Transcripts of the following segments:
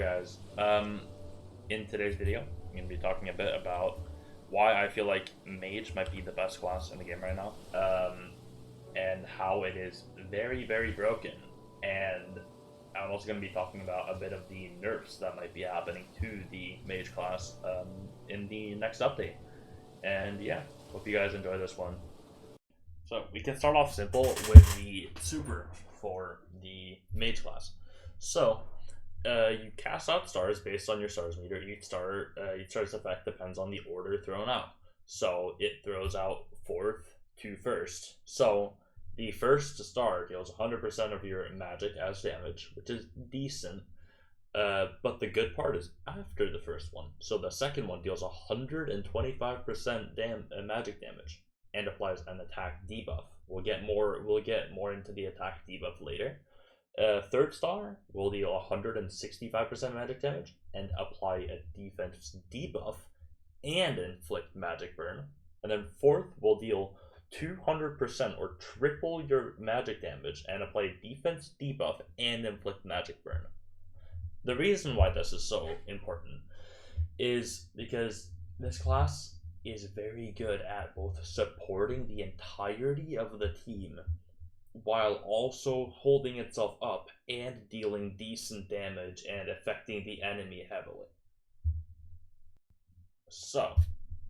guys. In today's video, I'm going to be talking a bit about why I feel like Mage might be the best class in the game right now, and how it is very, very broken. And I'm also going to be talking about a bit of the nerfs that might be happening to the Mage class in the next update. And yeah, hope you guys enjoy this one. So we can start off simple with the super for the Mage class. So you cast out stars based on your stars meter. Each star's effect depends on the order thrown out. So it throws out fourth to first. So the first star deals 100% of your magic as damage, which is decent. But the good part is after the first one. So the second one deals 125% magic damage and applies an attack debuff. We'll get more into the attack debuff later. Third star will deal 165% magic damage and apply a defense debuff and inflict magic burn. And then fourth will deal 200% or triple your magic damage and apply a defense debuff and inflict magic burn. The reason why this is so important is because this class is very good at both supporting the entirety of the team while also holding itself up and dealing decent damage and affecting the enemy heavily. So,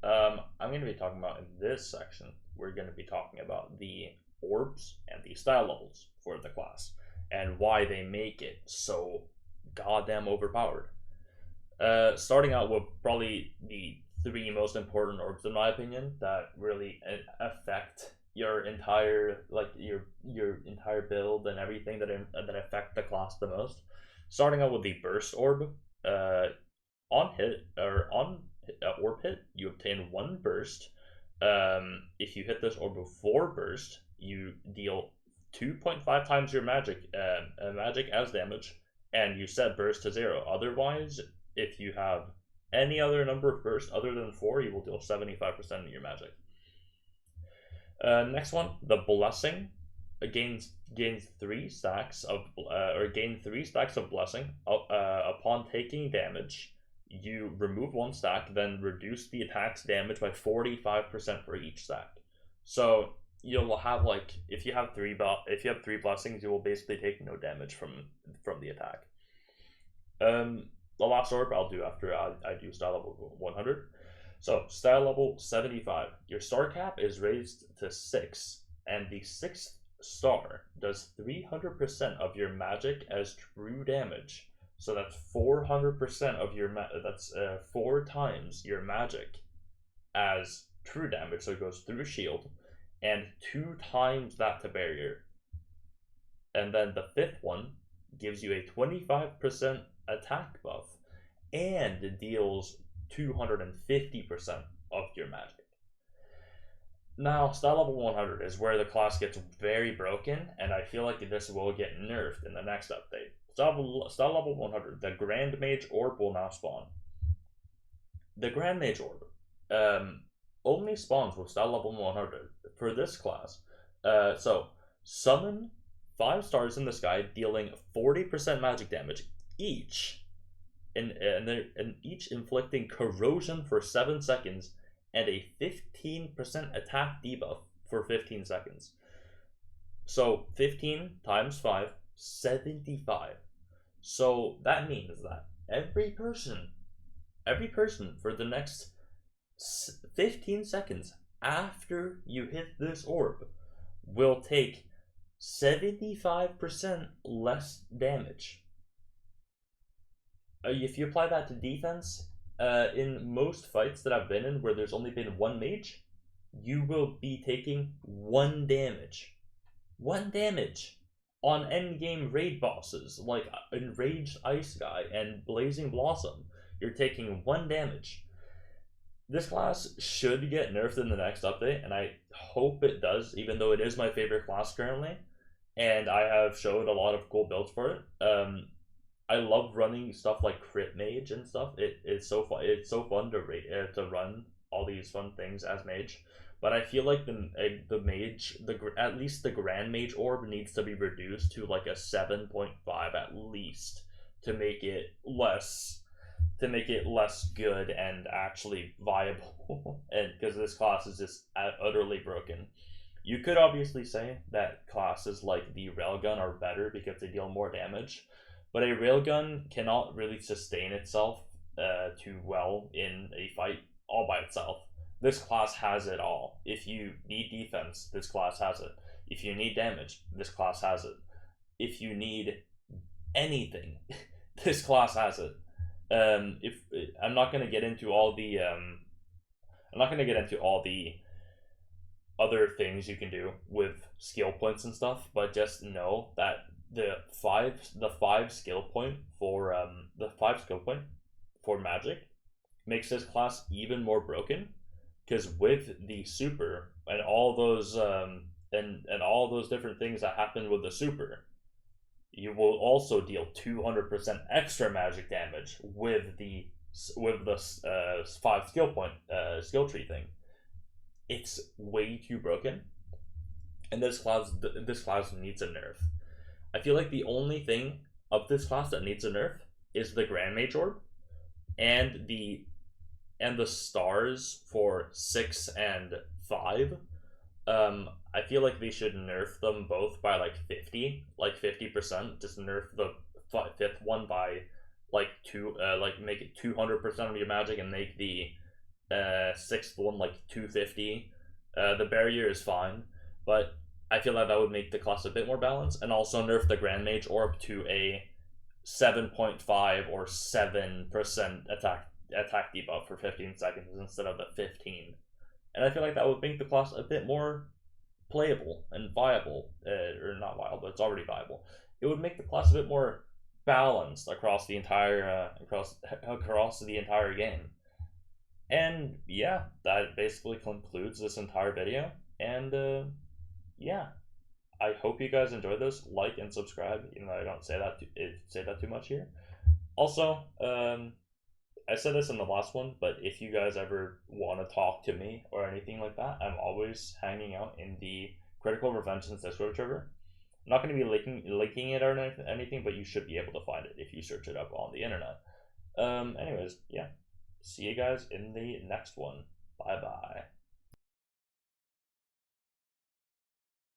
I'm going to be talking about in this section, we're going to be talking about the orbs and the style levels for the class and why they make it so goddamn overpowered. Starting out with probably the three most important orbs in my opinion that really affect your entire your entire build and everything that affect the class the most. Starting out with the burst orb. On hit or on orb hit, you obtain one burst. If you hit this orb before burst, you deal 2.5 times your magic as damage, and you set burst to 0. Otherwise, if you have any other number of bursts other than 4, you will deal 75% of your magic. Next one, the blessing gains 3 stacks of blessing. Upon taking damage, you remove 1 stack, then reduce the attack's damage by 45% for each stack. So you'll have if you have 3 blessings, you will basically take no damage from the attack. The last orb I'll do after I do style level 100. So, style level 75. Your star cap is raised to 6, and the 6th star does 300% of your magic as true damage. So that's 400% of your that's 4 times your magic as true damage. So it goes through shield, and 2 times that to barrier. And then the 5th one gives you a 25% attack buff and deals 250% of your magic. Now, style level 100 is where the class gets very broken, and I feel like this will get nerfed in the next update. Style level 100, the Grand Mage Orb will now spawn. The Grand Mage Orb only spawns with style level 100 for this class. So, summon 5 stars in the sky, dealing 40% magic damage each. And each inflicting corrosion for 7 seconds and a 15% attack debuff for 15 seconds. So 15 times 5, 75. So that means that every person for the next 15 seconds after you hit this orb will take 75% less damage. If you apply that to defense, in most fights that I've been in where there's only been 1 mage, you will be taking 1 damage. 1 damage on endgame raid bosses like Enraged Ice Guy and Blazing Blossom. You're taking 1 damage. This class should get nerfed in the next update, and I hope it does, even though it is my favorite class currently, and I have showed a lot of cool builds for it. I love running stuff like Crit Mage and stuff. It's so fun. It's so fun to run all these fun things as Mage. But I feel like the Mage, at least the Grand Mage orb needs to be reduced to like a 7.5 at least to make it less good and actually viable. And because this class is just utterly broken. You could obviously say that classes like the railgun are better because they deal more damage, but a railgun cannot really sustain itself too well in a fight all by itself. This class has it all. If you need defense, this class has it. If you need damage, this class has it. If you need anything, this class has it. If I'm not gonna get into all the other things you can do with skill points and stuff, but just know that the five skill point for magic makes this class even more broken, because with the super and all those and all those different things that happen with the super, you will also deal 200% extra magic damage with the five skill point skill tree thing. It's way too broken, and this class needs a nerf. I feel like the only thing of this class that needs a nerf is the Grand Mage Orb and the stars for 6 and 5. I feel like they should nerf them both by like 50%. Just nerf the fifth one by like make it 200% of your magic, and make the sixth one like 250. The barrier is fine, but I feel like that would make the class a bit more balanced, and also nerf the Grand Mage Orb to a 7.5 or 7% attack debuff for 15 seconds instead of the 15. And I feel like that would make the class a bit more playable and viable, or not viable, but it's already viable. It would make the class a bit more balanced across the entire across the entire game. And yeah, that basically concludes this entire video. And yeah, I hope you guys enjoyed this. Like and subscribe, even though I don't say that too much here. Also, I said this in the last one, but if you guys ever want to talk to me or anything like that, I'm always hanging out in the Critical Revengeance Discord server. I'm not going to be linking it or anything, but you should be able to find it if you search it up on the internet. Anyways, yeah. See you guys in the next one. Bye bye.